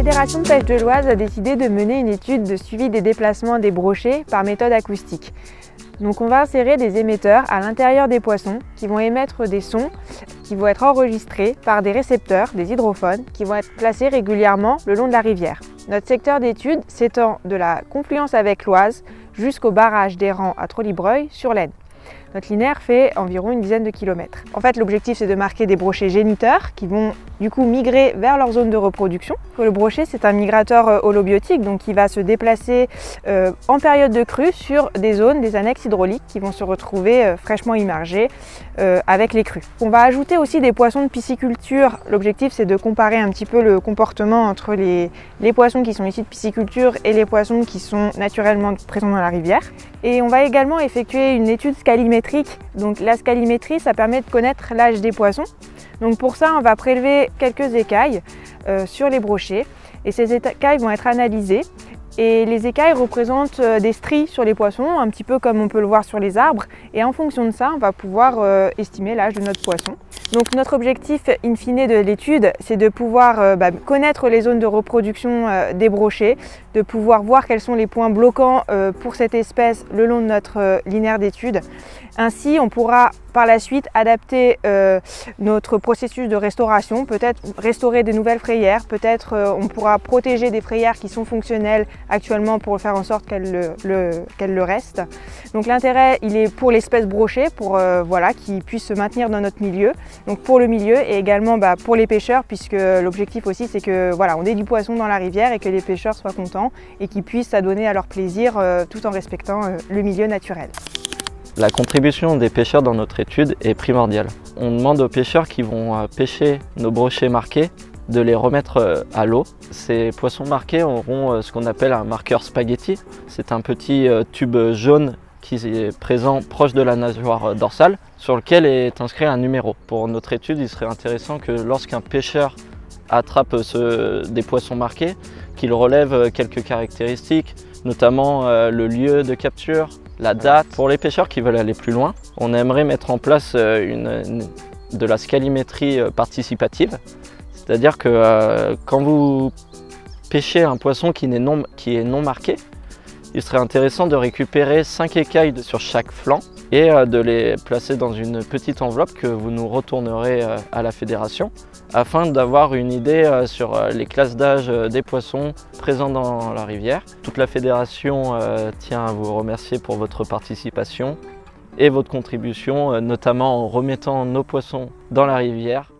Fédération de pêche de l'Oise a décidé de mener une étude de suivi des déplacements des brochets par méthode acoustique. Donc on va insérer des émetteurs à l'intérieur des poissons qui vont émettre des sons qui vont être enregistrés par des récepteurs, des hydrophones, qui vont être placés régulièrement le long de la rivière. Notre secteur d'étude s'étend de la confluence avec l'Oise jusqu'au barrage d'Eyran à Trollibreuil sur l'Aisne. Notre linéaire fait environ une dizaine de kilomètres. En fait, l'objectif, c'est de marquer des brochets géniteurs qui vont du coup migrer vers leur zone de reproduction. Le brochet, c'est un migrateur holobiotique, donc il va se déplacer en période de crue sur des zones, des annexes hydrauliques qui vont se retrouver fraîchement immergées avec les crues. On va ajouter aussi des poissons de pisciculture. L'objectif, c'est de comparer un petit peu le comportement entre les poissons qui sont issus de pisciculture et les poissons qui sont naturellement présents dans la rivière. Et on va également effectuer une étude scalimétrique. Donc la scalimétrie, ça permet de connaître l'âge des poissons. Donc pour ça, on va prélever quelques écailles sur les brochets et ces écailles vont être analysées. Et les écailles représentent des stries sur les poissons, un petit peu comme on peut le voir sur les arbres. Et en fonction de ça, on va pouvoir estimer l'âge de notre poisson. Donc notre objectif in fine de l'étude, c'est de pouvoir connaître les zones de reproduction des brochets, de pouvoir voir quels sont les points bloquants pour cette espèce le long de notre linéaire d'étude. Ainsi, on pourra par la suite adapter notre processus de restauration, peut-être restaurer de nouvelles frayères, peut-être on pourra protéger des frayères qui sont fonctionnelles actuellement pour faire en sorte qu'elles le restent. Donc l'intérêt, il est pour l'espèce brochet, pour qu'il puisse se maintenir dans notre milieu, donc pour le milieu et également pour les pêcheurs, puisque l'objectif aussi c'est que on ait du poisson dans la rivière et que les pêcheurs soient contents et qu'ils puissent s'adonner à leur plaisir tout en respectant le milieu naturel. La contribution des pêcheurs dans notre étude est primordiale. On demande aux pêcheurs qui vont pêcher nos brochets marqués de les remettre à l'eau. Ces poissons marqués auront ce qu'on appelle un marqueur spaghetti. C'est un petit tube jaune qui est présent proche de la nageoire dorsale sur lequel est inscrit un numéro. Pour notre étude, il serait intéressant que lorsqu'un pêcheur attrape des poissons marqués, qu'il relève quelques caractéristiques, notamment le lieu de capture, la date. Pour les pêcheurs qui veulent aller plus loin, on aimerait mettre en place de la scalimétrie participative. C'est-à-dire que quand vous pêchez un poisson qui est non marqué, il serait intéressant de récupérer 5 écailles sur chaque flanc et de les placer dans une petite enveloppe que vous nous retournerez à la fédération afin d'avoir une idée sur les classes d'âge des poissons présents dans la rivière. Toute la fédération tient à vous remercier pour votre participation et votre contribution, notamment en remettant nos poissons dans la rivière.